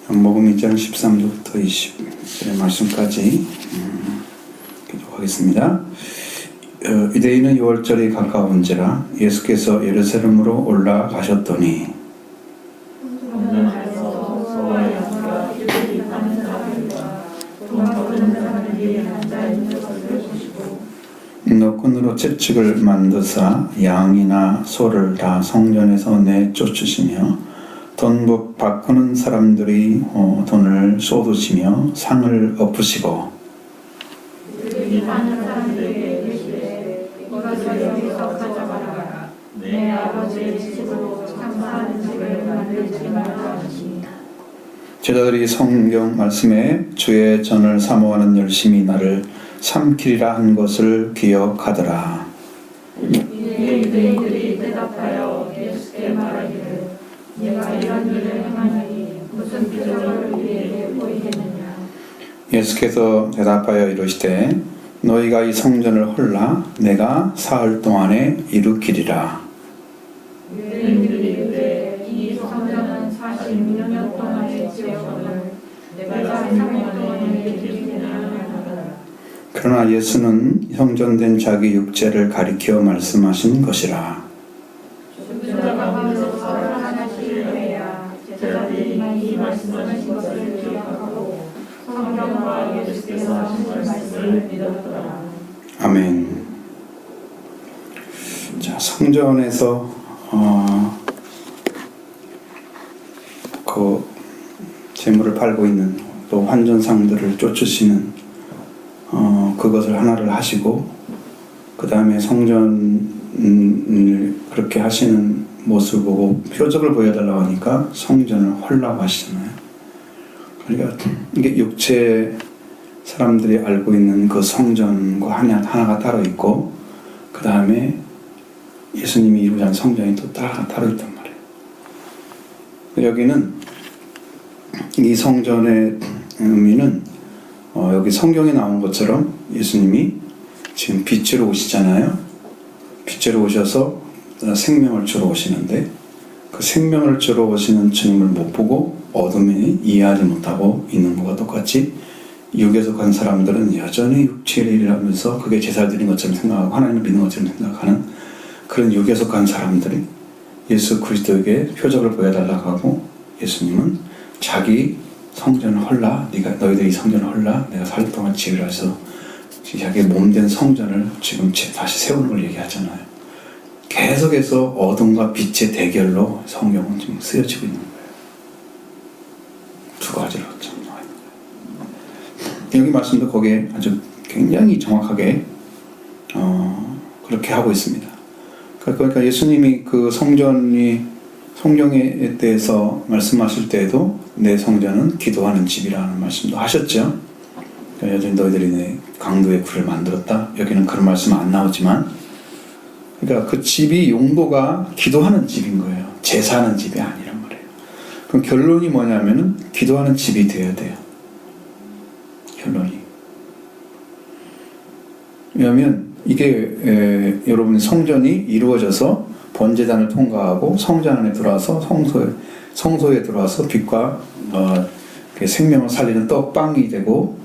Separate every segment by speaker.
Speaker 1: 요한복음 2장 13절부터 20절의 말씀까지 기도하겠습니다. 유대인은 유월절이 가까운지라 예수께서 예루살렘으로 올라가셨더니 노끈으로 채찍을 만드사 양이나 소를 다 성전에서 내쫓으시며 돈 바꾸는 사람들이 돈을 쏟으시며 상을 엎으시고
Speaker 2: 내 아버지의 집으로 장사하는 집을 만들지 말라 하시니
Speaker 1: 제자들이 성경 말씀에 주의 전을 사모하는 열심히 나를 삼키리라 한 것을 기억하더라.
Speaker 2: 유대인들이 대답하여 예수께 말하기를 네가 이런 일을 행하니 무슨 표적을 우리에게 보이겠느냐.
Speaker 1: 예수께서 대답하여 이르시되 너희가 이 성전을 헐라 내가 사흘 동안에 이루기리라.
Speaker 2: 유대인들이 이르되 이 성전은 46년 동안의 지역을 내가 3일 동안에 이루겠느냐 하더라.
Speaker 1: 그러나 예수는 성전된 자기 육체를 가리켜 말씀하신 것이라.
Speaker 2: 죽으다가 먼저 살아나시려 해야 제자들이 이 말씀하신 것을 기억하고 성경과 예수께서 하신 말씀을 믿었더라.
Speaker 1: 아멘. 자, 성전에서 그 재물을 팔고 있는 또 환전상들을 쫓으시는 그것을 하나를 하시고 그 다음에 성전을 그렇게 하시는 모습을 보고 표적을 보여달라고 하니까 성전을 헐라고 하시잖아요. 그러니까 이게 육체 사람들이 알고 있는 그 성전과 하나가 따로 있고 그 다음에 예수님이 이루자는 성전이 또 따로 있단 말이에요. 여기는 이 성전의 의미는 여기 성경에 나온 것처럼 예수님이 지금 빛으로 오시잖아요. 빛으로 오셔서 생명을 주러 오시는데 그 생명을 주러 오시는 주님을 못 보고 어둠이 이해하지 못하고 있는 것과 똑같이 육에 속한 사람들은 여전히 육체의 일을 하면서 그게 제사 드린 것처럼 생각하고 하나님을 믿는 것처럼 생각하는 그런 육에 속한 사람들이 예수 그리스도에게 표적을 보여달라고 하고 예수님은 자기 성전을 헐라 너희들이 성전을 헐라 내가 4일 동안 지으라 해서 자기 몸된 성전을 지금 다시 세우는 걸 얘기하잖아요. 계속해서 어둠과 빛의 대결로 성경은 지금 쓰여지고 있는 거예요. 두 가지로 참 나와 있는 거예요. 여기 말씀도 거기에 아주 굉장히 정확하게 그렇게 하고 있습니다. 그러니까 예수님이 그 성경에 대해서 말씀하실 때에도 내 성전은 기도하는 집이라는 말씀도 하셨죠. 그러니까 여전히 너희들이 내 강도의 굴을 만들었다. 여기는 그런 말씀 안 나오지만 그러니까 그 집이 용도가 기도하는 집인 거예요. 제사하는 집이 아니란 말이에요. 그럼 결론이 뭐냐면은 기도하는 집이 되어야 돼요. 결론이. 왜냐하면 이게 여러분 성전이 이루어져서 번제단을 통과하고 성전 안에 들어와서 성소에 들어와서 빛과 생명을 살리는 떡빵이 되고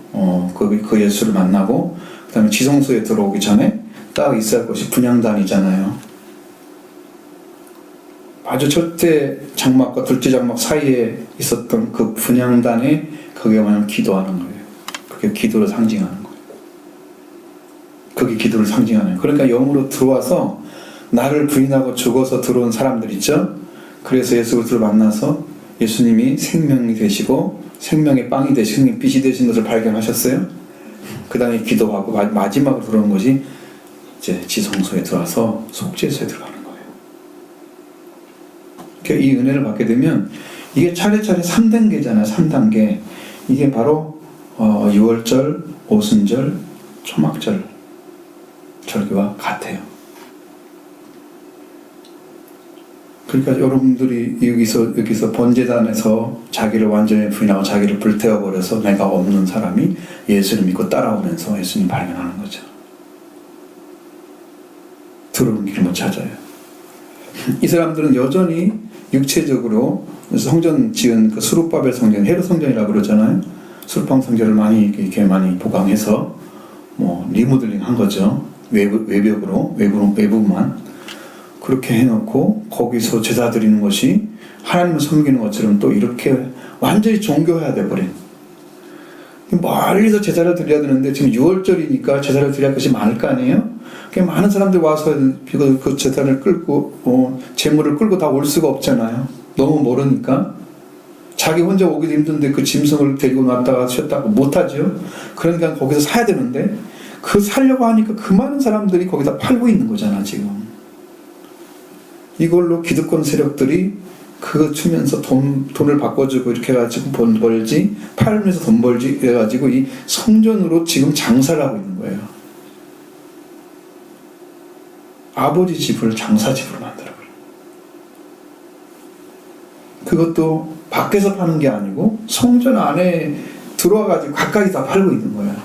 Speaker 1: 그 예수를 만나고 그 다음에 지성소에 들어오기 전에 딱 있어야 할 것이 분향단이잖아요. 아주 첫째 장막과 둘째 장막 사이에 있었던 그 분향단에 그게 뭐냐면 기도하는 거예요. 그게 기도를 상징하는 거예요. 그게 기도를 상징하는 거예요. 그러니까 영으로 들어와서 나를 부인하고 죽어서 들어온 사람들 있죠? 그래서 예수 그리스도를 만나서 예수님이 생명이 되시고 생명의 빵이 되시고 생명의 빛이 되신 것을 발견하셨어요. 그 다음에 기도하고 마지막으로 들어온 것이 이제 지성소에 들어와서 속죄소에 들어가는 거예요. 그러니까 이 은혜를 받게 되면 이게 차례차례 3단계잖아요. 3단계. 이게 바로 유월절, 오순절, 초막절 절기와 같아요. 그러니까 여러분들이 여기서 번제단에서 자기를 완전히 부인하고 자기를 불태워버려서 내가 없는 사람이 예수를 믿고 따라오면서 예수님 발견하는 거죠. 들어오는 길을 못 찾아요. 이 사람들은 여전히 육체적으로 성전 지은 그 스룹바벨 성전, 헤롯 성전이라고 그러잖아요. 스룹방 성전을 이렇게 많이 보강해서 뭐 리모델링 한 거죠. 외벽으로 외부만 그렇게 해놓고 거기서 제사 드리는 것이 하나님을 섬기는 것처럼 또 이렇게 완전히 종교화돼 버린. 멀리서 제사를 드려야 되는데 지금 6월절이니까 제사를 드려야 할 것이 많을 거 아니에요? 많은 사람들이 와서 그 제사를 끌고 제물을 끌고 다 올 수가 없잖아요. 너무 멀으니까 자기 혼자 오기도 힘든데 그 짐승을 데리고 왔다가 쉬었다고 못하죠. 그러니까 거기서 사야 되는데 그 살려고 하니까 그 많은 사람들이 거기다 팔고 있는 거잖아 지금. 이걸로 기득권 세력들이 그거 주면서 돈을 바꿔주고 이렇게 해가지고 돈 벌지, 팔면서 돈 벌지 해가지고 이 성전으로 지금 장사를 하고 있는 거예요. 아버지 집을 장사집으로 만들어버려요. 그것도 밖에서 파는 게 아니고 성전 안에 들어와가지고 가까이 다 팔고 있는 거예요.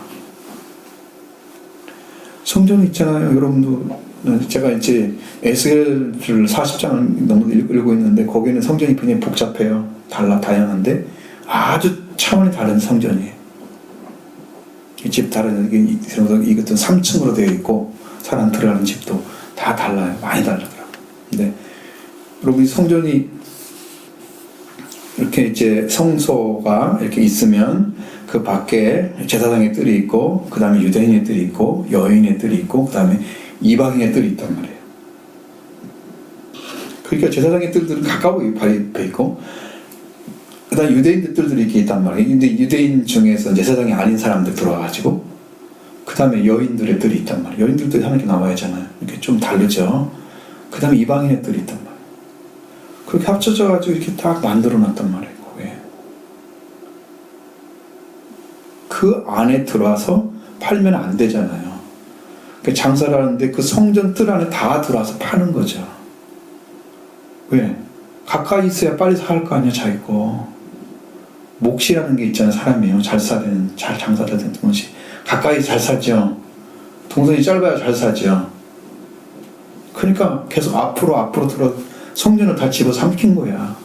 Speaker 1: 성전 있잖아요. 여러분도 제가 이제 에스겔을 40장을 너무 읽고 있는데 거기는 성전이 굉장히 복잡해요. 다양한데 아주 차원이 다른 성전이에요. 이 집 다른 이것도 3층으로 되어 있고 사람 들어가는 집도 다 달라요. 많이 다르더라고요. 근데 여러분 이 성전이 이렇게 이제 성소가 이렇게 있으면 그 밖에 제사장의 뜰이 있고 그 다음에 유대인의 뜰이 있고 여인의 뜰이 있고 그 다음에 이방인의 뜰이 있단 말이에요. 그러니까 제사장의 뜰들은 가까워 배 있고 그 다음에 유대인의 뜰들이 이렇게 있단 말이에요. 근데 유대인 중에서 제사장이 아닌 사람들 들어와가지고 그 다음에 여인들의 뜰이 있단 말이에요. 여인들도 하나씩 나와야 하잖아요. 이렇게 좀 다르죠. 그 다음에 이방인의 뜰이 있단 말이에요. 그렇게 합쳐져가지고 이렇게 딱 만들어 놨단 말이에요. 거기에. 그 안에 들어와서 팔면 안 되잖아요. 장사를 하는데 그 성전 뜰 안에 다 들어와서 파는 거죠. 왜? 가까이 있어야 빨리 살 거 아니야, 자기 거. 몫이라는 게 있잖아요, 사람이요. 잘 장사를 하는 것이. 가까이 잘 살죠. 동선이 짧아야 잘 살죠. 그러니까 계속 앞으로 들어 성전을 다 집어삼킨 거야.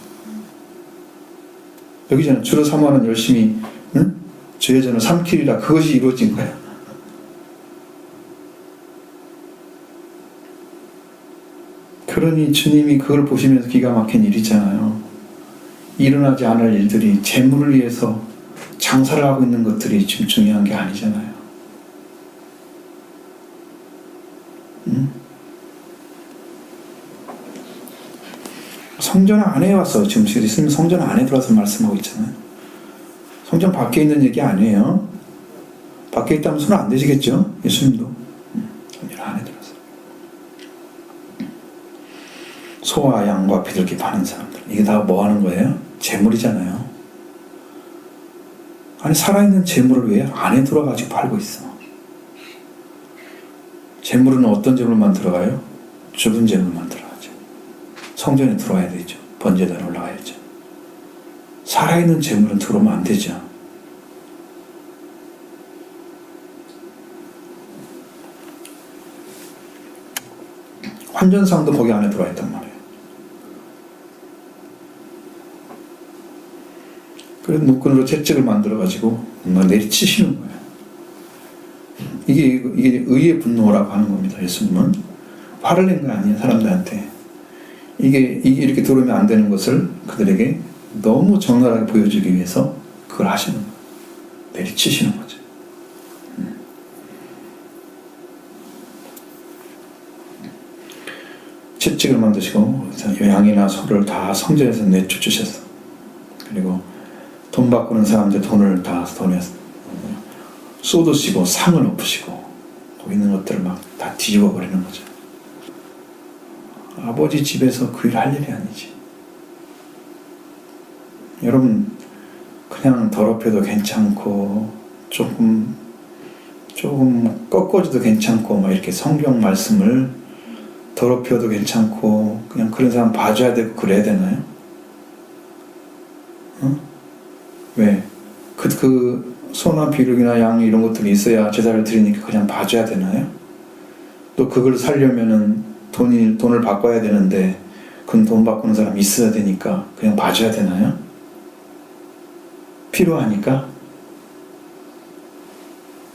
Speaker 1: 여기잖아. 주로 삼아는 열심히, 응? 주의 전을 삼키리라. 그것이 이루어진 거야. 그러니 주님이 그걸 보시면서 기가 막힌 일이잖아요. 일어나지 않을 일들이 재물을 위해서 장사를 하고 있는 것들이 지금 중요한 게 아니잖아요. 응? 성전 안에 와서 지금 예수님 성전 안에 들어와서 말씀하고 있잖아요. 성전 밖에 있는 얘기 아니에요. 밖에 있다면 손 안 대시겠죠? 예수님도 성전 안에 들어와서 소와 양과 비둘기 파는 사람들, 이게 다 뭐 하는 거예요? 재물이잖아요. 아니 살아있는 재물을 왜 안에 들어가지고 팔고 있어? 재물은 어떤 재물만 들어가요? 죽은 재물만 들어가죠. 성전에 들어와야 되죠. 번제단에 올라가야죠. 살아있는 재물은 들어오면 안 되죠. 환전상도 거기 안에 들어와 있단 말이에요. 그래서 묶근으로 채찍을 만들어가지고 내리치시는 거예요. 이게 의의 분노라고 하는 겁니다. 예수님은 화를 낸 거 아니에요, 사람들한테. 이게 이렇게 들어오면 안 되는 것을 그들에게 너무 적나라하게 보여주기 위해서 그걸 하시는 거예요. 내리치시는 거죠. 채찍을 만드시고 양이나 소를 다 성전에서 내쫓으셨어. 그리고 돈 바꾸는 사람들 돈을 다 돈에 쏟으시고 상을 엎으시고 거기 있는 것들을 막 다 뒤집어 버리는 거죠. 아버지 집에서 그 일 할 일이 아니지. 여러분 그냥 더럽혀도 괜찮고 조금 꺾어줘도 괜찮고 막 이렇게 성경 말씀을 더럽혀도 괜찮고 그냥 그런 사람 봐줘야 되고 그래야 되나요? 응? 왜? 그 소나 비둘기나 양 이런 것들이 있어야 제사를 드리니까 그냥 봐줘야 되나요? 또 그걸 살려면은 돈을 바꿔야 되는데 그건 돈 바꾸는 사람이 있어야 되니까 그냥 봐줘야 되나요? 필요하니까?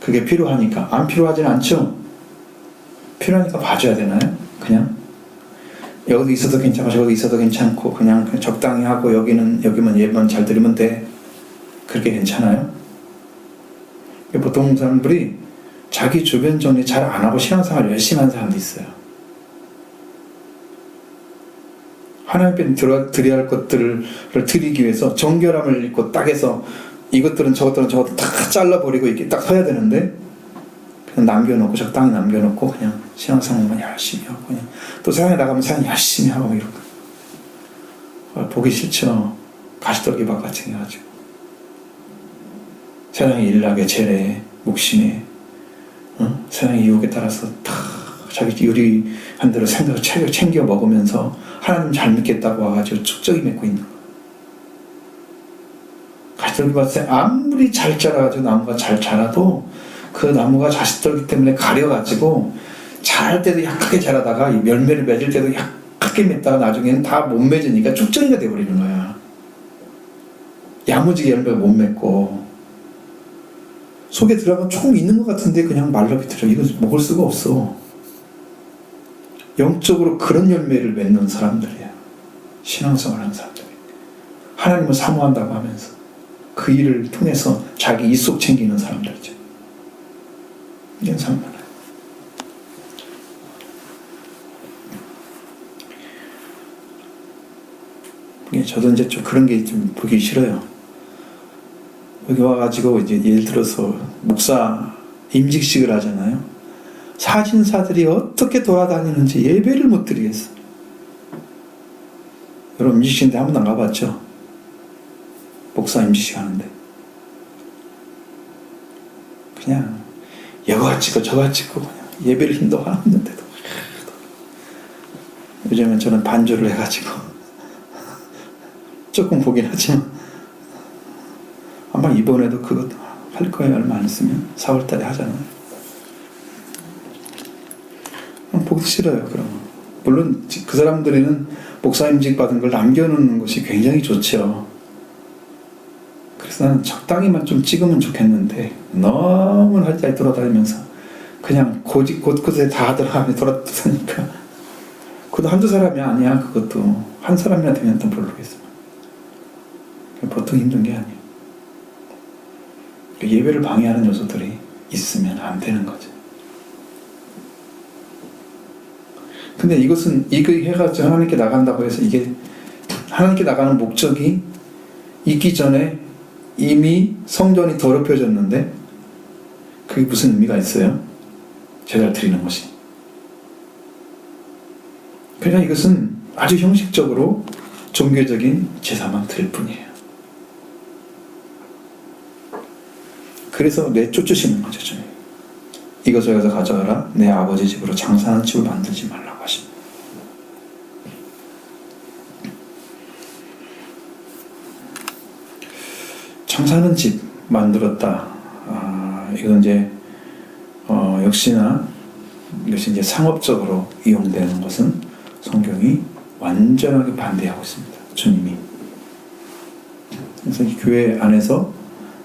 Speaker 1: 그게 필요하니까. 안 필요하진 않죠? 필요하니까 봐줘야 되나요? 그냥? 여기도 있어도 괜찮고 저기도 있어도 괜찮고 그냥 적당히 하고 여기만 예만 잘 들으면 돼. 그렇게 괜찮아요? 보통 사람들이 자기 주변 정리 잘 안 하고 신앙생활 열심히 하는 사람도 있어요. 하나님께 드려야 할 것들을 드리기 위해서 정결함을 입고 딱 해서 이것들은 저것들은 저것도 다 잘라버리고 이렇게 딱 서야 되는데 그냥 남겨놓고 적당히 남겨놓고 그냥 신앙생활만 열심히 하고 그냥 또 세상에 나가면 세상 열심히 하고 이러고 보기 싫죠. 가시떨기밥 같이 해가지고 세상에 일나게 재래에 목심에 세상의 유혹에 따라서 다 자기 요리한 대로 생각을 챙겨 먹으면서 하나님 잘 믿겠다고 와가지고 축적이 맺고 있는 거예요. 가시떨기밭에 아무리 잘 자라가지고 나무가 잘 자라도 그 나무가 가시떨기 때문에 가려가지고 자랄 때도 약하게 자라다가 이 열매를 맺을 때도 약하게 맺다가 나중에는 다 못 맺으니까 쭉정이가 돼버리는 거야. 야무지게 열매가 못 맺고 속에 들어가면 조금 있는 것 같은데 그냥 말라 비틀어. 이거 먹을 수가 없어. 영적으로 그런 열매를 맺는 사람들이야. 신앙생활 하는 사람들이. 하나님을 사모한다고 하면서 그 일을 통해서 자기 이속 챙기는 사람들이죠. 이런 사람 많아요. 저도 이제 좀 그런 게 좀 보기 싫어요. 여기 와가지고 이제 예를 들어서 목사 임직식을 하잖아요. 사진사들이 어떻게 돌아다니는지 예배를 못 드리겠어. 여러분 임직식인데 한 번도 안 가봤죠? 목사 임직식 하는데 그냥 여가 찍고 저가 찍고 그냥 예배를 힘도 하는데도 요즘은 저는 반주를 해가지고 조금 보긴 하지만 아마 이번에도 그것 할 거예요. 얼마 안 있으면 4월달에 하잖아요. 보기 싫어요. 그럼 물론 그 사람들은 목사임직 받은 걸 남겨놓는 것이 굉장히 좋죠. 그래서 나는 적당히만 좀 찍으면 좋겠는데 너무 활짝 돌아다니면서 그냥 곳곳에 다 돌아다니까 그것도 한두 사람이 아니야. 그것도 한 사람이나 되면 또 모르겠어. 보통 힘든 게 아니에요. 예배를 방해하는 요소들이 있으면 안 되는 거죠. 근데 이것은 이거 해가지고 하나님께 나간다고 해서 이게 하나님께 나가는 목적이 있기 전에 이미 성전이 더럽혀졌는데 그게 무슨 의미가 있어요? 제사를 드리는 것이. 그냥 이것은 아주 형식적으로 종교적인 제사만 드릴 뿐이에요. 그래서 내쫓으시는 거죠. 좀. 이것을 여기서 가져가라. 내 아버지 집으로 장사하는 집을 만들지 말라고 하십니다. 장사하는 집 만들었다. 이건 이제 역시나 이것이 이제 상업적으로 이용되는 것은 성경이 완전하게 반대하고 있습니다. 주님이. 그래서 이 교회 안에서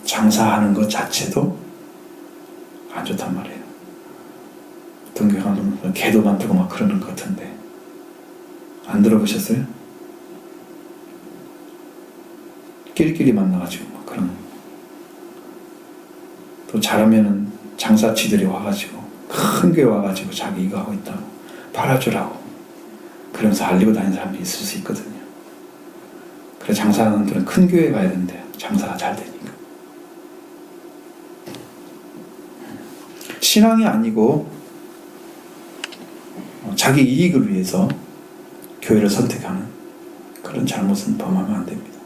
Speaker 1: 장사하는 것 자체도 안 좋단 말이에요. 어떤 교회 가면 개도 만들고 막 그러는 것 같은데 안 들어보셨어요? 끼리끼리 만나가지고 막 그런. 또 잘하면은 장사치들이 와가지고 큰 교회 와가지고 자기 이거 하고 있다고 팔아주라고 그러면서 알리고 다니는 사람이 있을 수 있거든요. 그래서 장사하는 분들은 큰 교회 가야 된대요. 장사가 잘 되니까. 신앙이 아니고 자기 이익을 위해서 교회를 선택하는 그런 잘못은 범하면 안 됩니다.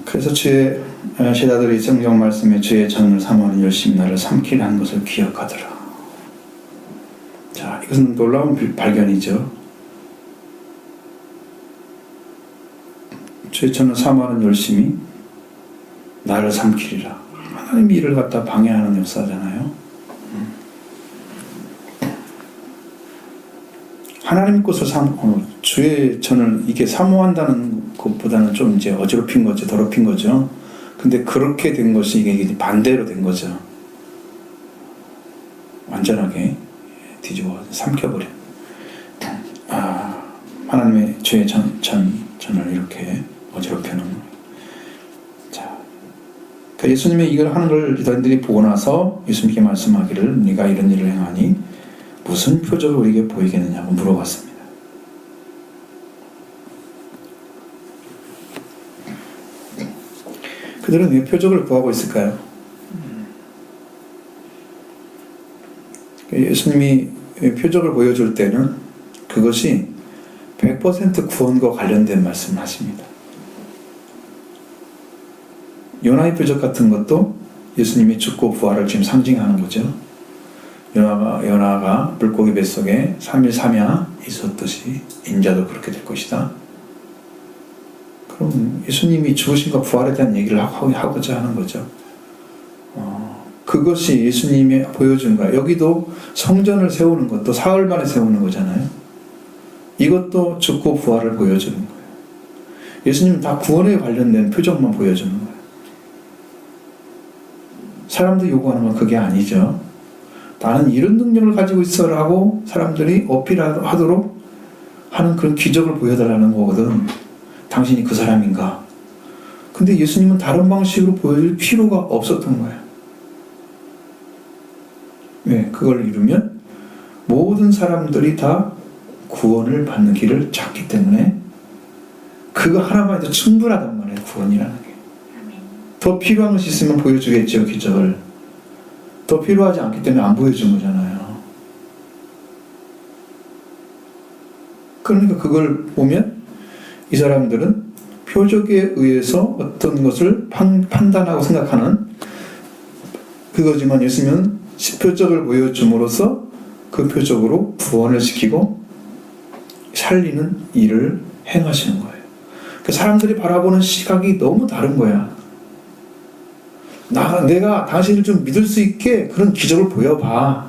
Speaker 1: 그래서 주의 제자들이 성경 말씀에 주의 전을 삼으니 열심히 나를 삼키려 한 것을 기억하더라. 자, 이것은 놀라운 발견이죠. 주의 전을 삼으는 열심히 나를 삼키리라. 하나님이 일을 갖다 방해하는 역사잖아요. 하나님 것을 주의 저는 이게 사모한다는 것보다는 좀 이제 어지럽힌 거죠, 더럽힌 거죠. 근데 그렇게 된 것이 이게 반대로 된 거죠. 완전하게 뒤집어 삼켜버려. 하나님의 죄의 전을 이렇게 어지럽혀놓은. 자, 그러니까 예수님이 이걸 하는 걸 유다인들이 보고 나서 예수님께 말씀하기를 네가 이런 일을 행하니 무슨 표적을 우리에게 보이겠느냐고 물어봤습니다. 그들은 왜 표적을 구하고 있을까요? 예수님이 표적을 보여줄 때는 그것이 100% 구원과 관련된 말씀을 하십니다. 요나의 표적 같은 것도 예수님이 죽고 부활을 지금 상징하는 거죠. 요나가 물고기 뱃속에 3일 3야 있었듯이 인자도 그렇게 될 것이다. 그럼 예수님이 죽으심과 부활에 대한 얘기를 하고자 하는 거죠. 그것이 예수님이 보여준 거야. 여기도 성전을 세우는 것도 사흘 만에 세우는 거잖아요. 이것도 죽고 부활을 보여주는 거예요. 예수님은 다 구원에 관련된 표적만 보여주는 거예요. 사람들이 요구하는 건 그게 아니죠. 나는 이런 능력을 가지고 있어라고 사람들이 어필하도록 하는 그런 기적을 보여달라는 거거든. 당신이 그 사람인가? 근데 예수님은 다른 방식으로 보여줄 필요가 없었던 거예요. 왜? 그걸 이루면 모든 사람들이 다 구원을 받는 길을 찾기 때문에 그거 하나만 해도 충분하단 말이에요. 구원이라는 게. 더 필요한 것이 있으면 보여주겠죠. 기적을. 더 필요하지 않기 때문에 안 보여준 거잖아요. 그러니까 그걸 보면 이 사람들은 표적에 의해서 어떤 것을 판단하고 생각하는 그거지만 예수님은 표적을 보여줌으로써 그 표적으로 구원을 시키고 살리는 일을 행하시는 거예요. 그 사람들이 바라보는 시각이 너무 다른 거야. 내가 당신을 좀 믿을 수 있게 그런 기적을 보여봐.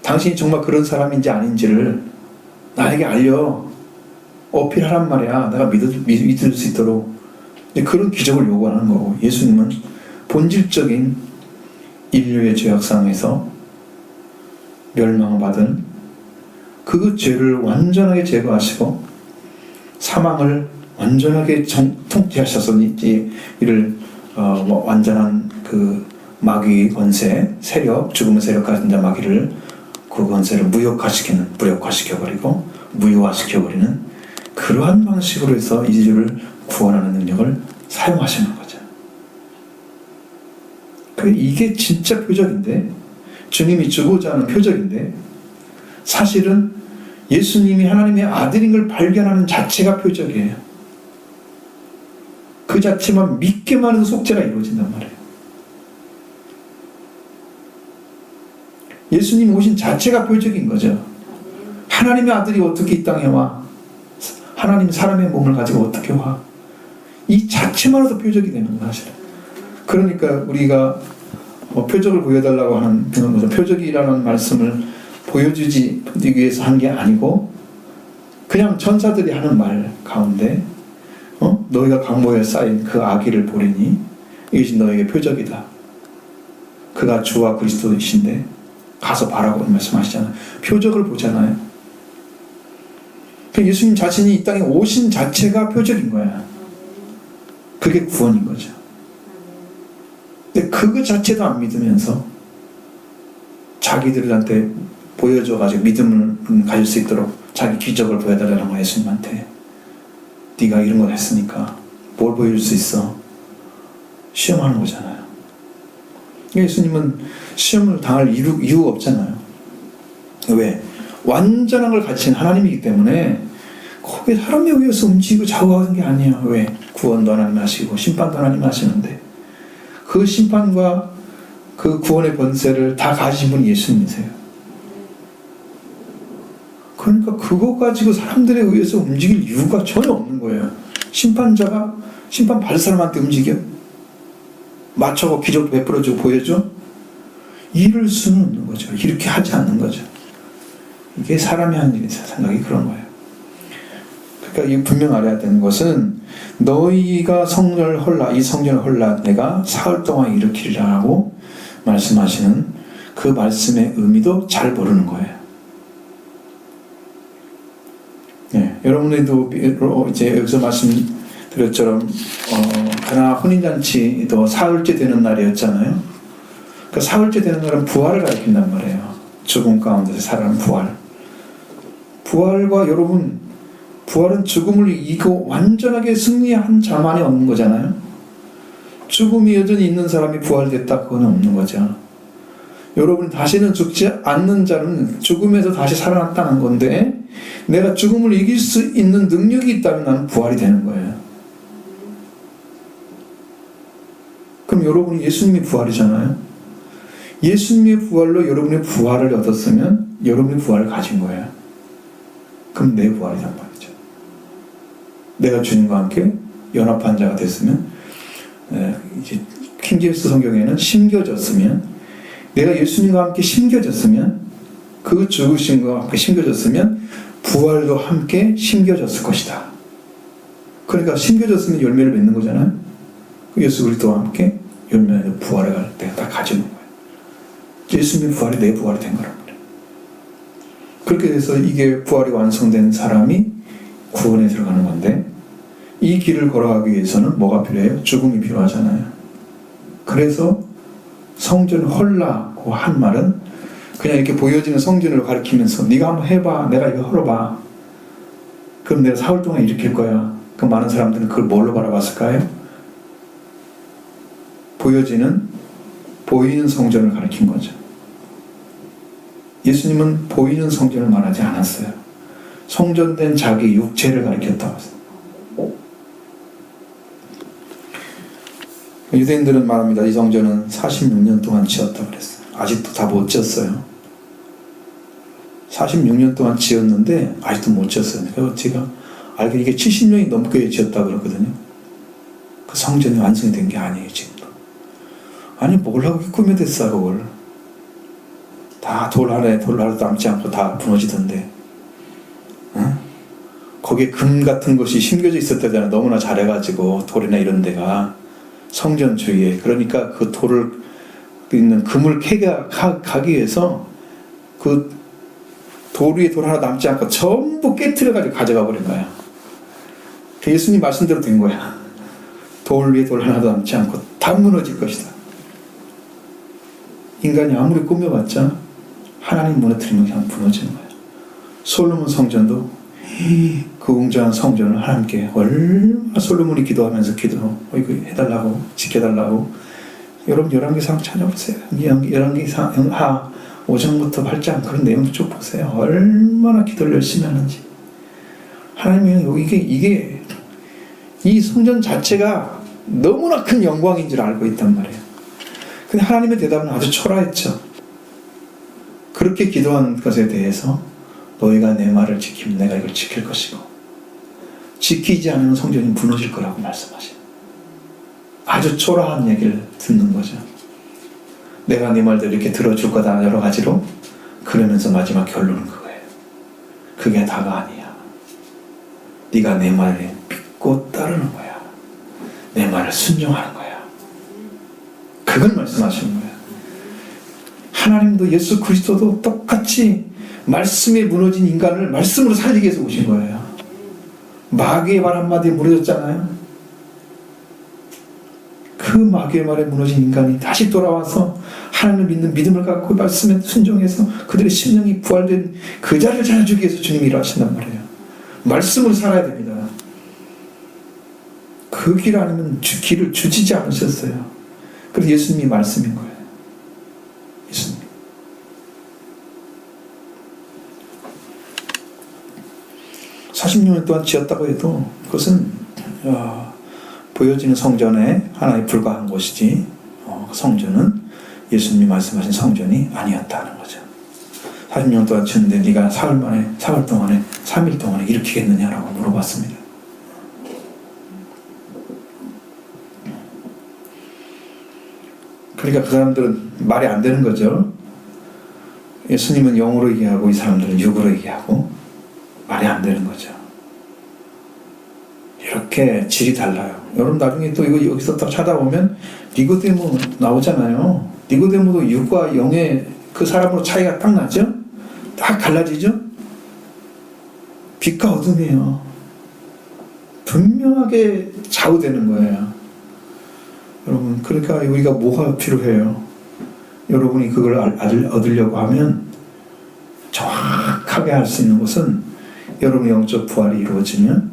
Speaker 1: 당신이 정말 그런 사람인지 아닌지를 나에게 알려. 어필하란 말이야. 내가 믿을 수 있도록. 그런 기적을 요구하는 거고, 예수님은 본질적인 인류의 죄악상에서 멸망받은 그 죄를 완전하게 제거하시고 사망을 완전하게 통치하셔서 이를 완전한 그 마귀 권세, 세력, 죽음의 세력 같은 자 마귀를 그 권세를 무력화시켜버리고 무효화시켜버리는 그러한 방식으로 해서 인류를 구원하는 능력을 사용하시는 거죠. 이게 진짜 표적인데, 주님이 주고자 하는 표적인데, 사실은 예수님이 하나님의 아들인 걸 발견하는 자체가 표적이에요. 그 자체만 믿기만 해도 속죄가 이루어진단 말이에요. 예수님 오신 자체가 표적인 거죠. 하나님의 아들이 어떻게 이 땅에 와? 하나님 사람의 몸을 가지고 어떻게 와? 이 자체만으로도 표적이 되는 거야, 사실. 그러니까 우리가 표적을 보여달라고 하는 그런 거죠. 표적이라는 말씀을 보여주지 위해서 한 게 아니고 그냥 천사들이 하는 말 가운데 너희가 강모에 쌓인 그 아기를 보리니 이것이 너에게 표적이다. 그가 주와 그리스도이신데 가서 봐라고 말씀하시잖아요. 표적을 보잖아요. 예수님 자신이 이 땅에 오신 자체가 표적인 거야. 그게 구원인 거죠. 근데 그거 자체도 안 믿으면서 자기들한테 보여줘가지고 믿음을 가질 수 있도록 자기 기적을 보여달라는 거야. 예수님한테. 네가 이런 걸 했으니까 뭘 보여줄 수 있어? 시험하는 거잖아요. 예수님은 시험을 당할 이유가 없잖아요. 왜? 완전한 걸 가진 하나님이기 때문에 거기에 사람에 의해서 움직이고 좌우하는 게 아니에요. 왜? 구원도 하나님 하시고 심판도 하나님 하시는데 그 심판과 그 구원의 권세를 다 가지신 분이 예수님이세요. 그러니까 그거 가지고 사람들에 의해서 움직일 이유가 전혀 없는 거예요. 심판자가 심판 받을 사람한테 움직여? 맞춰고 기적 베풀어주고 보여줘? 이럴 수는 없는 거죠. 이렇게 하지 않는 거죠. 이게 사람이 하는 일이 생각이 그런 거예요. 그러니까 이 분명 알아야 되는 것은 너희가 성전을 헐라 이 성전을 헐라 내가 사흘 동안 일으키리라고 말씀하시는 그 말씀의 의미도 잘 모르는 거예요. 네, 여러분들도 이제 여기서 말씀드렸처럼 가나 혼인잔치도 사흘째 되는 날이었잖아요. 그 사흘째 되는 날은 부활을 가리킨단 말이에요. 죽음 가운데서 살아난 부활. 부활과 여러분 부활은 죽음을 이기고 완전하게 승리한 자만이 없는 거잖아요. 죽음이 여전히 있는 사람이 부활됐다 그건 없는 거죠. 여러분 다시는 죽지 않는 자는 죽음에서 다시 살아났다는 건데 내가 죽음을 이길 수 있는 능력이 있다면 나는 부활이 되는 거예요. 그럼 여러분이 예수님이 부활이잖아요. 예수님의 부활로 여러분의 부활을 얻었으면 여러분의 부활을 가진 거예요. 그럼 내 부활이란 말이죠. 내가 주님과 함께 연합한 자가 됐으면 이제 킹제임스 성경에는 심겨졌으면 내가 예수님과 함께 심겨졌으면 그 죽으심과 함께 심겨졌으면 부활도 함께 심겨졌을 것이다. 그러니까 심겨졌으면 열매를 맺는 거잖아요. 예수 그리스도와 함께 열매를 부활을 갈 때 다 가지는 거예요. 예수님의 부활이 내 부활이 된 거란 말이에요. 그렇게 돼서 이게 부활이 완성된 사람이 구원에 들어가는 건데 이 길을 걸어가기 위해서는 뭐가 필요해요? 죽음이 필요하잖아요. 그래서 성전을 헐라고 한 말은 그냥 이렇게 보여지는 성전을 가리키면서 네가 한번 해봐. 내가 이거 헐어봐. 그럼 내가 사흘 동안 일으킬 거야. 그럼 많은 사람들은 그걸 뭘로 바라봤을까요? 보이는 성전을 가리킨 거죠. 예수님은 보이는 성전을 말하지 않았어요. 성전된 자기 육체를 가리켰다고 했어요. 유대인들은 말합니다. 이 성전은 46년 동안 지었다고 그랬어요. 아직도 다 못 지었어요. 46년 동안 지었는데 아직도 못 지었어요. 그래서 제가 알기로 이게 70년이 넘게 지었다고 그러거든요. 그 성전이 완성이 된 게 아니에요. 지금도. 아니 뭘 하고 꾸며댔어 그걸. 다 돌 하나도 남지 않고 다 무너지던데. 응? 거기에 금 같은 것이 심겨져 있었다잖아요. 너무나 잘해가지고 돌이나 이런 데가 성전 주위에. 그러니까 그 돌을 있는 금을 가기 위해서 그 돌 위에 돌 하나 남지 않고 전부 깨트려가지고 가져가 버린 거야. 예수님 말씀대로 된 거야. 돌 위에 돌 하나도 남지 않고 다 무너질 것이다. 인간이 아무리 꾸며봤자 하나님 무너뜨리면 그냥 무너지는 거야. 솔로몬 성전도 그 웅장한 성전을 하나님께 얼마나 솔로몬이 기도하면서 이거 해달라고 지켜달라고. 여러분 열왕기상 찾아보세요. 열왕기상 하 5장부터 8장 그런 내용도 쭉 보세요. 얼마나 기도를 열심히 하는지. 하나님이 이게 이 성전 자체가 너무나 큰 영광인 줄 알고 있단 말이에요. 근데 하나님의 대답은 아주 초라했죠. 그렇게 기도한 것에 대해서 너희가 내 말을 지키면 내가 이걸 지킬 것이고 지키지 않으면 성전이 무너질 거라고 말씀하셔요. 아주 초라한 얘기를 듣는 거죠. 내가 네 말대로 이렇게 들어줄 거다 여러 가지로. 그러면서 마지막 결론은 그거예요. 그게 다가 아니야. 네가 내 말을 믿고 따르는 거야. 내 말을 순종하는 거야. 그걸 말씀하시는 거예요. 하나님도 예수 그리스도도 똑같이 말씀에 무너진 인간을 말씀으로 살리기 위해서 오신 거예요. 마귀의 말 한마디에 무너졌잖아요. 그 마귀의 말에 무너진 인간이 다시 돌아와서 하나님을 믿는 믿음을 갖고 말씀에 순종해서 그들의 심령이 부활된 그 자리를 찾아주기 위해서 주님이 일하신단 말이에요. 말씀으로 살아야 됩니다. 그 길 아니면 길을 주지지 않으셨어요. 그래서 예수님이 말씀인 거예요. 예수님. (40년) 동안 지었다고 해도 그것은 보여지는 성전에 하나에 불과한 것이지 성전은 예수님이 말씀하신 성전이 아니었다는 거죠. 40년 동안 지었는데 네가 사흘 동안에 3일 동안에 일으키겠느냐라고 물어봤습니다. 그러니까 그 사람들은 말이 안 되는 거죠. 예수님은 영으로 얘기하고 이 사람들은 육으로 얘기하고 말이 안 되는 거죠. 이렇게 질이 달라요. 여러분 나중에 또 이거 여기서 딱 찾아보면 니고데모 나오잖아요. 니고데모도 육과 영의 그 사람으로 차이가 딱 나죠? 딱 갈라지죠? 빛과 어둠이에요. 분명하게 좌우되는 거예요. 여러분, 그러니까 우리가 뭐가 필요해요? 여러분이 그걸 얻으려고 하면 정확하게 할 수 있는 것은 여러분의 영적 부활이 이루어지면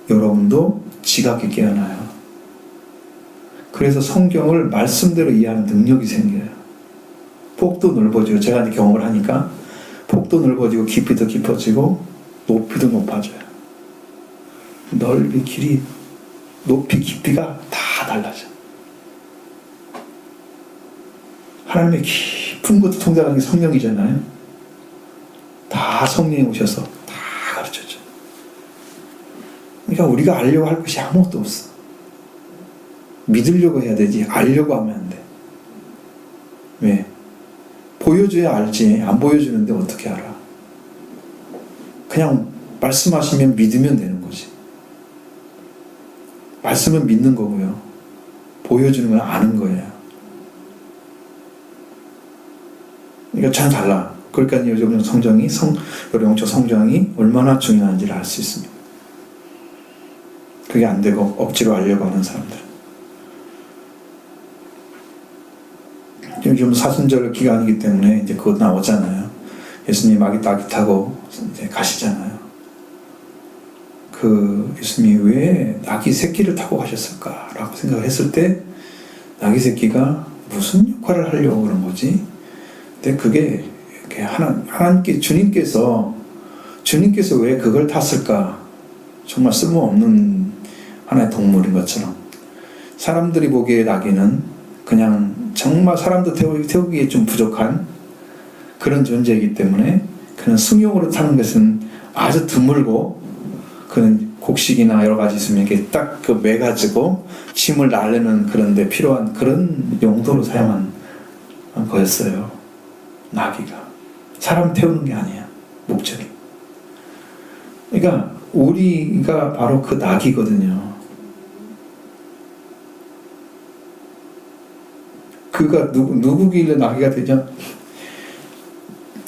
Speaker 1: 여러분도 지각이 깨어나요. 그래서 성경을 말씀대로 이해하는 능력이 생겨요. 폭도 넓어지고, 제가 이제 경험을 하니까 폭도 넓어지고 깊이도 깊어지고 높이도 높아져요. 넓이, 길이, 높이, 깊이가 다 달라져. 하나님의 깊은 것도 통달하는 게 성령이잖아요. 다 성령이 오셔서 다 가르쳐줘. 그러니까 우리가 알려고 할 것이 아무것도 없어. 믿으려고 해야 되지 알려고 하면 안 돼. 왜? 보여줘야 알지. 안 보여주는데 어떻게 알아? 그냥 말씀하시면 믿으면 되는 거지. 말씀은 믿는 거고요. 보여주는 건 아는 거예요. 그러니까 참 달라. 그러니까 요즘 성경이 영적 성장이 얼마나 중요한지를 알 수 있습니다. 그게 안 되고 억지로 알려고 하는 사람들. 요즘 사순절 기간이기 때문에 이제 그것 나오잖아요. 예수님 낙이 타고 이제 가시잖아요. 그 예수님이 왜 낙이 새끼를 타고 가셨을까라고 생각을 했을 때 낙이 새끼가 무슨 역할을 하려고 그런 거지? 근데 그게 이렇게 하나님께 주님께서 왜 그걸 탔을까? 정말 쓸모없는 하나의 동물인 것처럼 사람들이 보기에 낙이는 그냥 정말 사람도 태우기에 좀 부족한 그런 존재이기 때문에 그런 승용으로 타는 것은 아주 드물고 그런 곡식이나 여러 가지 있으면 이렇게 딱 그 매가지고 짐을 나르는 그런 데 필요한 그런 용도로 사용한 거였어요. 나귀가 사람 태우는 게 아니야. 목적이. 그러니까 우리가 바로 그 나귀거든요. 그가 누구길래 나귀가 되냐?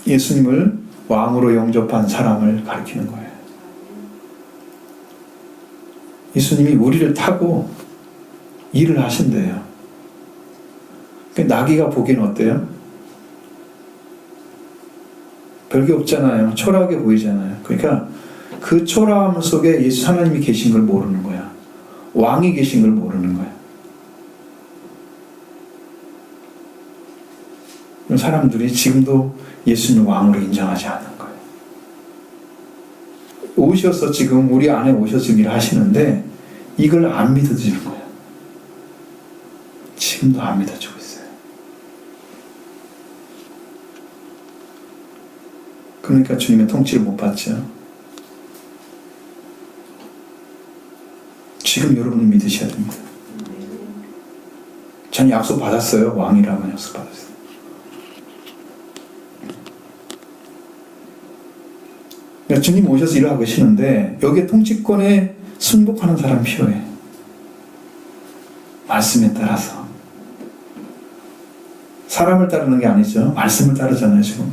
Speaker 1: 예수님을 왕으로 영접한 사람을 가리키는 거예요. 예수님이 우리를 타고 일을 하신대요. 나귀가 보기엔 어때요? 별게 없잖아요. 초라하게 보이잖아요. 그러니까 그 초라함 속에 예수 하나님이 계신 걸 모르는 거야. 왕이 계신 걸 모르는 거야. 사람들이 지금도 예수님 왕으로 인정하지 않는 거예요. 오셔서 지금 우리 안에 오셔서 일을 하시는데 이걸 안 믿어주는 거예요. 지금도 안 믿어주고 있어요. 그러니까 주님의 통치를 못 받죠. 지금 여러분이 믿으셔야 됩니다. 전 약속 받았어요. 왕이라고 약속 받았어요. 그러니까 주님 오셔서 일을 하고 계시는데 여기에 통치권에 순복하는 사람 필요해. 말씀에 따라서. 사람을 따르는 게 아니죠. 말씀을 따르잖아요, 지금.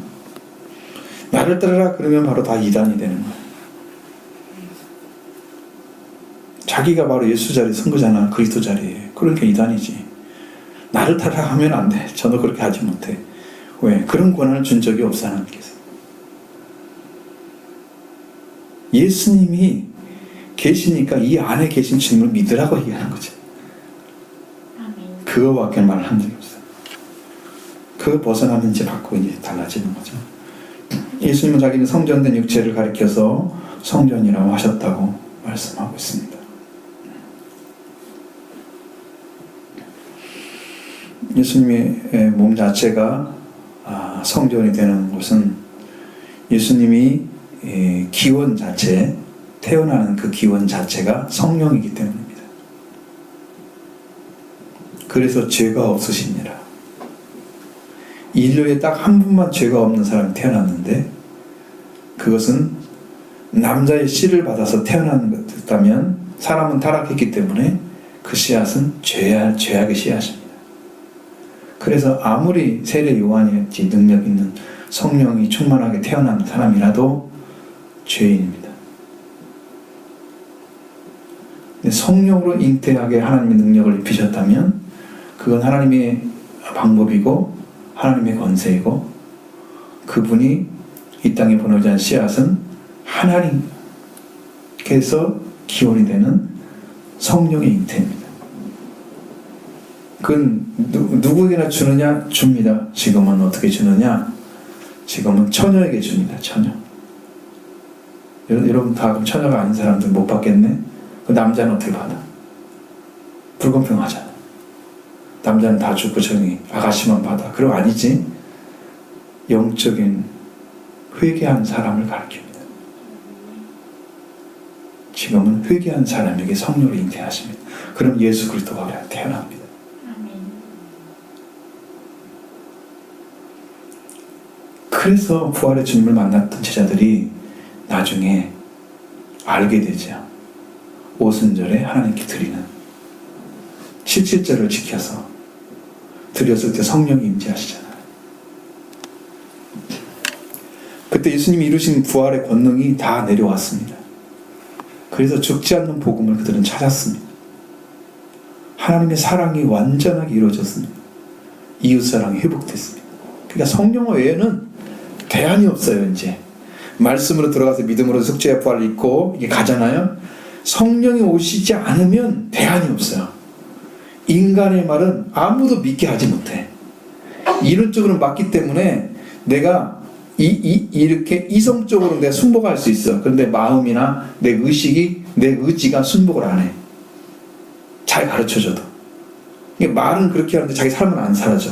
Speaker 1: 나를 따르라 그러면 바로 다 이단이 되는 거예요. 자기가 바로 예수 자리에 선 거잖아. 그리스도 자리에. 그러니까 이단이지. 나를 따르라 하면 안 돼. 저도 그렇게 하지 못해. 왜? 그런 권한을 준 적이 없어, 하나님께서. 예수님이 계시니까 이 안에 계신 주님을 믿으라고 얘기하는 거죠. 그거밖에 말을 한 적이 없어요. 그거 벗어나면 이제 바꾸고 이제 달라지는 거죠. 예수님은 자기는 성전된 육체를 가리켜서 성전이라고 하셨다고 말씀하고 있습니다. 예수님의 몸 자체가 성전이 되는 것은 예수님이 기원 자체, 태어나는 그 기원 자체가 성령이기 때문입니다. 그래서 죄가 없으시니라. 인류에 딱 한 분만 죄가 없는 사람이 태어났는데 그것은 남자의 씨를 받아서 태어나는 것이었다면 사람은 타락했기 때문에 그 씨앗은 죄악의 씨앗입니다. 그래서 아무리 세례 요한이었지 능력 있는 성령이 충만하게 태어난 사람이라도 죄인입니다. 근데 성령으로 잉태하게 하나님의 능력을 입히셨다면 그건 하나님의 방법이고 하나님의 권세이고 그분이 이 땅에 보내자는 씨앗은 하나님께서 기원이 되는 성령의 잉태입니다. 그건 누구에게나 주느냐? 줍니다. 지금은 어떻게 주느냐? 지금은 처녀에게 줍니다. 처녀. 여러분 다 그럼 처녀가 아닌 사람들 못 받겠네? 그 남자는 어떻게 받아? 불공평하잖아. 남자는 다 죽고 저기 아가씨만 받아. 그럼 아니지. 영적인 회개한 사람을 가르칩니다. 지금은 회개한 사람에게 성령으로 잉태하십니다. 그럼 예수 그리스도가 태어납니다. 그래서 부활의 주님을 만났던 제자들이 나중에 알게 되죠. 오순절에 하나님께 드리는 77절을 지켜서 드렸을 때 성령이 임재하시잖아요. 그때 예수님이 이루신 부활의 권능이 다 내려왔습니다. 그래서 죽지 않는 복음을 그들은 찾았습니다. 하나님의 사랑이 완전하게 이루어졌습니다. 이웃사랑이 회복됐습니다. 그러니까 성령 외에는 대안이 없어요. 이제 말씀으로 들어가서 믿음으로 속죄의 부활을 입고 이게 가잖아요. 성령이 오시지 않으면 대안이 없어요. 인간의 말은 아무도 믿게 하지 못해. 이론적으로 맞기 때문에 내가 이렇게 이성적으로 내가 순복할 수 있어. 그런데 마음이나 내 의식이, 내 의지가 순복을 안 해. 잘 가르쳐줘도. 말은 그렇게 하는데 자기 삶은 안 살아져.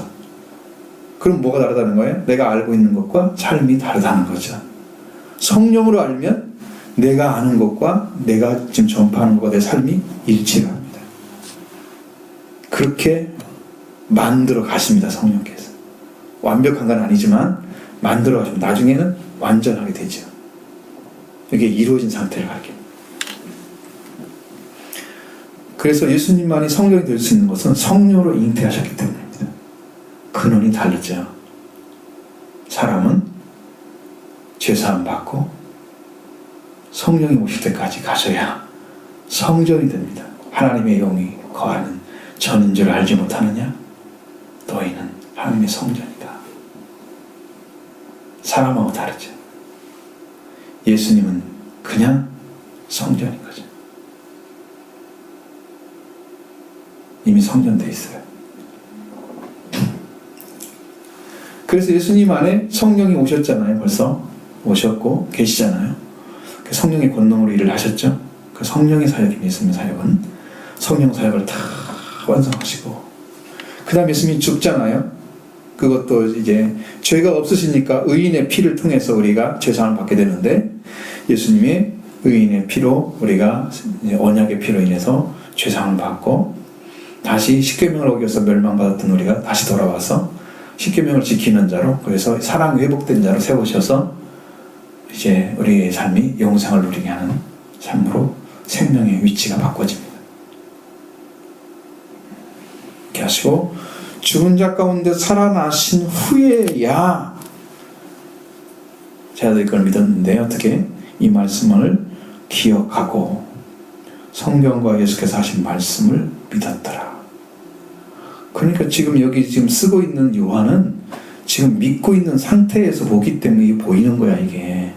Speaker 1: 그럼 뭐가 다르다는 거예요? 내가 알고 있는 것과 삶이 다르다는 거죠. 성령으로 알면 내가 아는 것과 내가 지금 전파하는 것과 내 삶이 일치를 합니다. 그렇게 만들어 가십니다. 성령께서. 완벽한 건 아니지만 만들어 가시면 나중에는 완전하게 되죠. 이게 이루어진 상태를 가르칩니다. 그래서 예수님만이 성령이 될 수 있는 것은 성령으로 잉태하셨기 때문입니다. 근원이 다르죠. 사람은 죄사함 받고 성령이 오실 때까지 가셔야 성전이 됩니다. 하나님의 영이 거하는 전인 줄 알지 못하느냐? 너희는 하나님의 성전이다. 사람하고 다르죠. 예수님은 그냥 성전인 거죠. 이미 성전되어 있어요. 그래서 예수님 안에 성령이 오셨잖아요. 벌써 오셨고 계시잖아요. 그 성령의 권능으로 일을 하셨죠. 그 성령의 사역이 예수님 사역은 성령 사역을 다 완성하시고 그 다음에 예수님이 죽잖아요. 그것도 이제 죄가 없으시니까 의인의 피를 통해서 우리가 죄사함을 받게 되는데 예수님의 의인의 피로 우리가 언약의 피로 인해서 죄사함을 받고 다시 십계명을 어겨서 멸망받았던 우리가 다시 돌아와서 십계명을 지키는 자로 그래서 사랑이 회복된 자로 세우셔서 이제 우리의 삶이 영생을 누리게 하는 삶으로 생명의 위치가 바꿔집니다. 이렇게 하시고 죽은 자 가운데 살아나신 후에야 제자들이 그걸 믿었는데 어떻게 이 말씀을 기억하고 성경과 예수께서 하신 말씀을 믿었더라. 그러니까 지금 여기 지금 쓰고 있는 요한은 지금 믿고 있는 상태에서 보기 때문에 이게 보이는 거야 이게.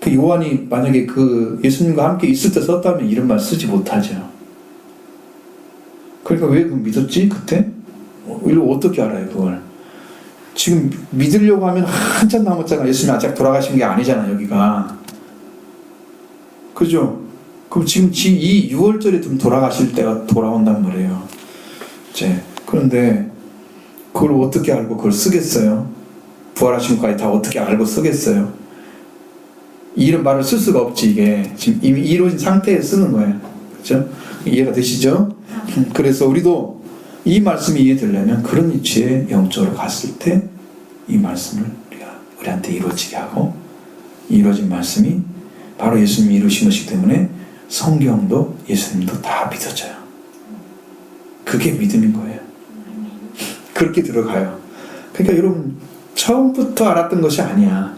Speaker 1: 그 요한이 만약에 그 예수님과 함께 있을 때 썼다면 이런 말 쓰지 못하죠. 그러니까 왜 그 믿었지 그때? 이거 어떻게 알아요 그걸? 지금 믿으려고 하면 한참 남았잖아. 예수님 아직 돌아가신 게 아니잖아 여기가. 그죠? 그럼 지금 이 6월절에 좀 돌아가실 때가 돌아온단 말이에요. 이제 그런데 그걸 어떻게 알고 그걸 쓰겠어요? 부활하신 것까지 다 어떻게 알고 쓰겠어요? 이런 말을 쓸 수가 없지 이게 지금 이미 이루어진 상태에 쓰는 거예요. 그렇죠? 이해가 되시죠? 그래서 우리도 이 말씀이 이해되려면 그런 위치에 영적으로 갔을 때 이 말씀을 우리한테 이루어지게 하고, 이루어진 말씀이 바로 예수님이 이루신 것이기 때문에 성경도 예수님도 다 믿어져요. 그게 믿음인 거예요. 그렇게 들어가요. 그러니까 여러분, 처음부터 알았던 것이 아니야.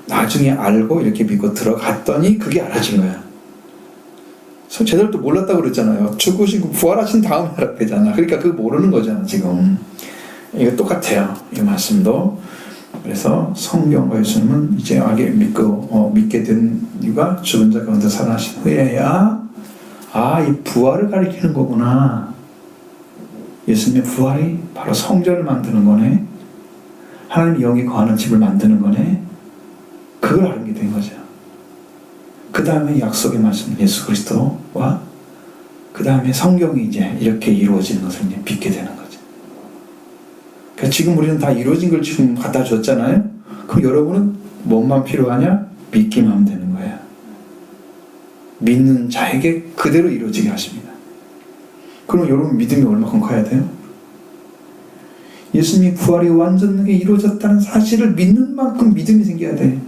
Speaker 1: 나중에 알고 이렇게 믿고 들어갔더니 그게 알아진 거야. 제대로 또 몰랐다고 그랬잖아요. 죽으시고 부활하신 다음에 알았대잖아. 그러니까 그거 모르는 거잖아 지금. 이거 똑같아요. 이 말씀도. 그래서 성경과 예수님은 이제 알게 믿게 된 이유가 죽은 자 가운데 살아나신 후에야, 이 부활을 가리키는 거구나. 예수님의 부활이 바로 성전을 만드는 거네. 하나님 영이 거하는 집을 만드는 거네. 그걸 알게 된 거죠. 그 다음에 약속의 말씀 예수 그리스도와 그 다음에 성경이 이제 이렇게 이루어지는 것을 이제 믿게 되는 거죠. 그러니까 지금 우리는 다 이루어진 걸 지금 갖다 줬잖아요. 그럼 여러분은 뭐만 필요하냐? 믿기만 하면 되는 거예요. 믿는 자에게 그대로 이루어지게 하십니다. 그럼 여러분 믿음이 얼마큼 커야 돼요? 예수님이 부활이 완전하게 이루어졌다는 사실을 믿는 만큼 믿음이 생겨야 돼.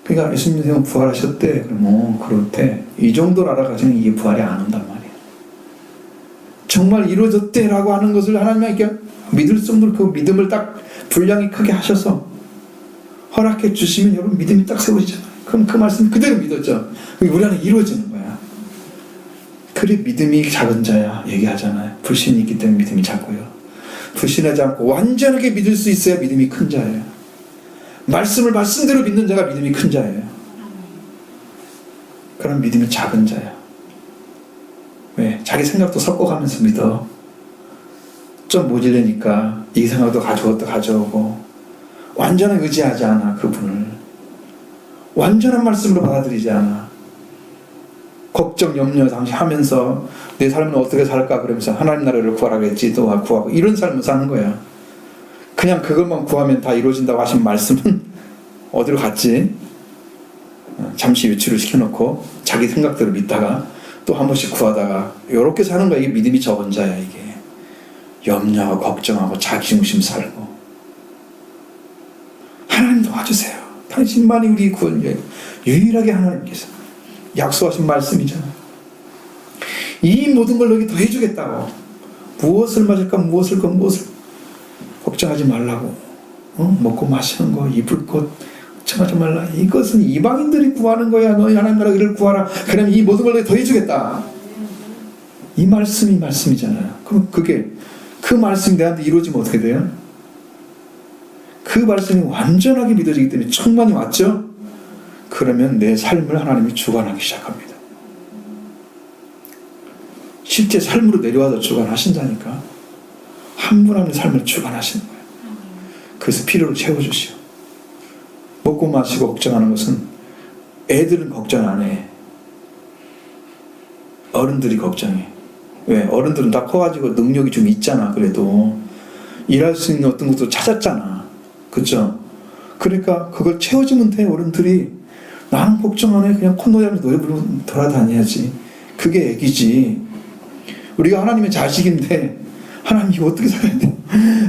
Speaker 1: 그러니까 예수님이 부활하셨대. 그럼 그렇대. 이 정도를 알아가지는 이게 부활이 안 온단 말이야. 정말 이루어졌대라고 하는 것을 하나님께 믿을 정도로 그 믿음을 딱 분량이 크게 하셔서 허락해 주시면 여러분 믿음이 딱 세워지잖아요. 그럼 그 말씀 그대로 믿었죠. 우리 안에 이루어지는 거야. 그래 믿음이 작은 자야 얘기하잖아요. 불신이 있기 때문에 믿음이 작고요. 불신하지 않고 완전하게 믿을 수 있어야 믿음이 큰 자예요. 말씀을 말씀대로 믿는 자가 믿음이 큰 자예요. 그런 믿음이 작은 자야. 왜? 자기 생각도 섞어가면서 믿어. 좀 모질라니까 이 생각도 가져오고 완전하게 의지하지 않아. 그분을 완전한 말씀으로 받아들이지 않아. 걱정 염려 당시 하면서 내 삶은 어떻게 살까 그러면서 하나님 나라를 구하라겠지 또 구하고 이런 삶을 사는 거야. 그냥 그것만 구하면 다 이루어진다고 하신 말씀은 어디로 갔지? 잠시 유치를 시켜놓고 자기 생각대로 믿다가 또 한 번씩 구하다가 이렇게 사는 거야. 이게 믿음이 적은 자야. 이게 염려하고 걱정하고 자기중심 살고. 하나님 도와주세요. 당신만이 우리 구원이에요. 유일하게 하나님께서 약속하신 말씀이잖아. 이 모든 걸 너에게 더해주겠다고. 무엇을 맞을까 무엇을 걱정하지 말라고. 먹고 마시는 거 입을 것 걱정하지 말라. 이것은 이방인들이 구하는 거야. 너희 하나님 나라를 구하라. 그러면 이 모든 걸 더해주겠다. 이 말씀이 말씀이잖아요. 그럼 그 말씀이 내한테 이루어지면 어떻게 돼요? 그 말씀이 완전하게 믿어지기 때문에 충만히 왔죠? 그러면 내 삶을 하나님이 주관하기 시작합니다. 실제 삶으로 내려와서 주관하신다니까. 한 분 한 분 삶을 주관하시는 거예요. 그래서 필요를 채워주시오. 먹고 마시고 걱정하는 것은 애들은 걱정 안 해. 어른들이 걱정해. 왜? 어른들은 다 커가지고 능력이 좀 있잖아. 그래도 일할 수 있는 어떤 것도 찾았잖아. 그쵸? 그러니까 그걸 채워주면 돼. 어른들이. 나는 걱정 안 해. 그냥 콧노래하면서 노래 부르면서 돌아다녀야지. 그게 애기지. 우리가 하나님의 자식인데 하나님 이거 어떻게 살아야 돼?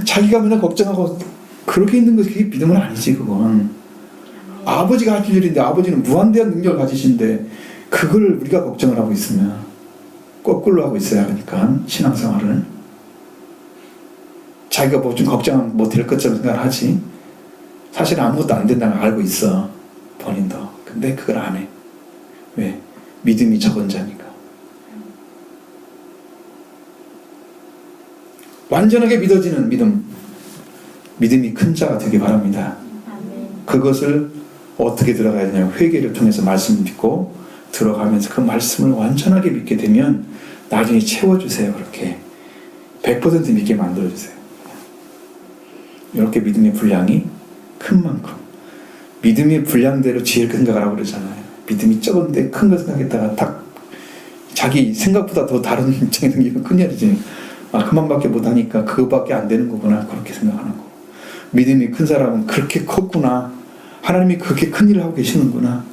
Speaker 1: 자기가 맨날 걱정하고 그렇게 있는 것이 그게 믿음은 아니지. 그건 아버지가 하실 일인데 아버지는 무한대한 능력을 가지신데 그걸 우리가 걱정을 하고 있으면 거꾸로 하고 있어야 하니까 신앙생활을 자기가 뭐 좀 걱정하면 뭐 될 것처럼 생각을 하지. 사실 아무것도 안 된다는 걸 알고 있어. 본인도. 근데 그걸 안 해. 왜? 믿음이 적은 자니까. 완전하게 믿어지는 믿음이 큰 자가 되기 바랍니다. 그것을 어떻게 들어가야 되냐면 회개를 통해서 말씀을 믿고 들어가면서 그 말씀을 완전하게 믿게 되면 나중에 채워주세요. 그렇게 100% 믿게 만들어주세요. 이렇게 믿음의 분량이 큰 만큼 믿음의 분량대로 지혜를 생각하라고 그러잖아요. 믿음이 적은데 큰 거 생각했다가 딱 자기 생각보다 더 다른 입장이 생기면 큰일이지. 그만밖에 못하니까 그거밖에 안 되는 거구나. 그렇게 생각하는 거. 믿음이 큰 사람은 그렇게 컸구나. 하나님이 그렇게 큰 일을 하고 계시는구나.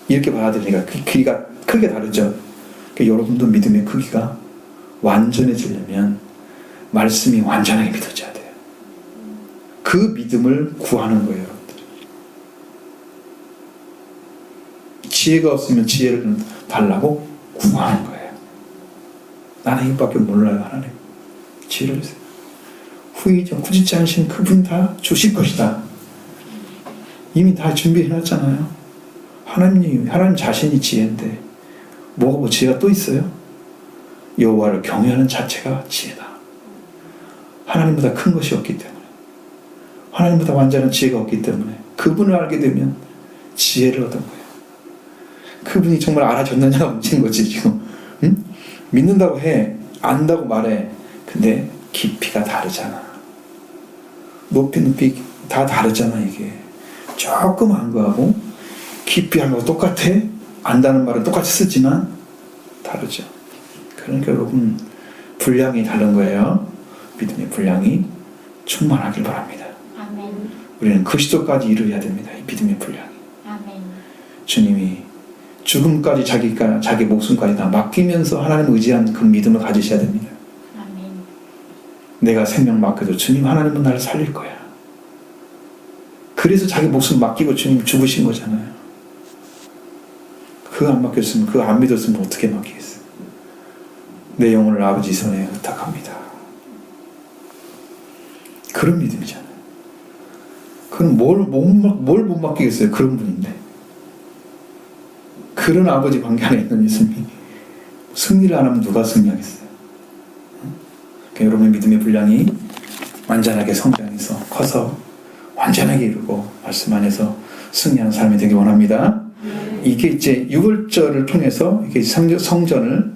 Speaker 1: 이렇게 받아들이니까 그 길이가 크게 다르죠. 그러니까 여러분도 믿음의 크기가 완전해지려면 말씀이 완전하게 믿어져야 돼요. 그 믿음을 구하는 거예요, 여러분들. 지혜가 없으면 지혜를 달라고 구하는 거예요. 나는 이것밖에 몰라요, 하나님. 지혜를 주세요. 후이 좀 꾸짖지 않으신 그분 다 주실 것이다. 이미 다 준비해놨잖아요. 하나님 자신이 지혜인데 뭐가 뭐 지혜가 또 있어요? 여호와를 경외하는 자체가 지혜다. 하나님보다 큰 것이 없기 때문에, 하나님보다 완전한 지혜가 없기 때문에 그분을 알게 되면 지혜를 얻은 거예요. 그분이 정말 알아줬느냐가 문제인 거지 지금. 응? 믿는다고 해, 안다고 말해. 근데 깊이가 다르잖아. 높이 다 다르잖아. 이게 조금 안 거하고 깊이 한 거하고 똑같아. 안다는 말은 똑같이 쓰지만 다르죠. 그러니까 여러분, 분량이 다른 거예요. 믿음의 분량이 충만하길 바랍니다.
Speaker 2: 아멘.
Speaker 1: 우리는 그리스도까지 이루어야 됩니다. 이 믿음의 분량이.
Speaker 2: 아멘.
Speaker 1: 주님이 죽음까지 자기 목숨까지 다 맡기면서 하나님을 의지한 그 믿음을 가지셔야 됩니다.
Speaker 2: 아멘.
Speaker 1: 내가 생명 맡겨도 주님 하나님은 나를 살릴 거야. 그래서 자기 목숨 맡기고 주님 죽으신 거잖아요. 그거 안 맡겼으면, 그거 안 믿었으면 어떻게 맡기겠어요? 내 영혼을 아버지 손에 의탁합니다. 그런 믿음이잖아요. 그럼 뭘 못 맡기겠어요? 그런 분인데. 그런 아버지 관계 안에 있는 예수님이 승리를 안 하면 누가 승리하겠어요? 그러니까 여러분의 믿음의 분량이 완전하게 성장해서 커서 완전하게 이루고 말씀 안에서 승리하는 삶이 되길 원합니다. 이게 이제 6월절을 통해서 이게 성전을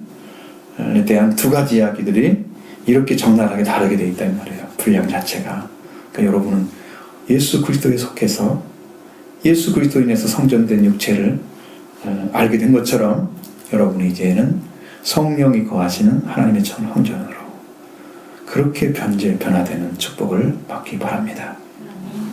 Speaker 1: 대한 두 가지 이야기들이 이렇게 적나라하게 다르게 되어 있다는 말이에요. 분량 자체가. 그러니까 여러분은 예수 그리스도에 속해서 예수 그리스도로 인해서 성전된 육체를 알게 된 것처럼 여러분이 이제는 성령이 거하시는 하나님의 성전으로 그렇게 변화되는 축복을 받기 바랍니다.
Speaker 2: 아멘.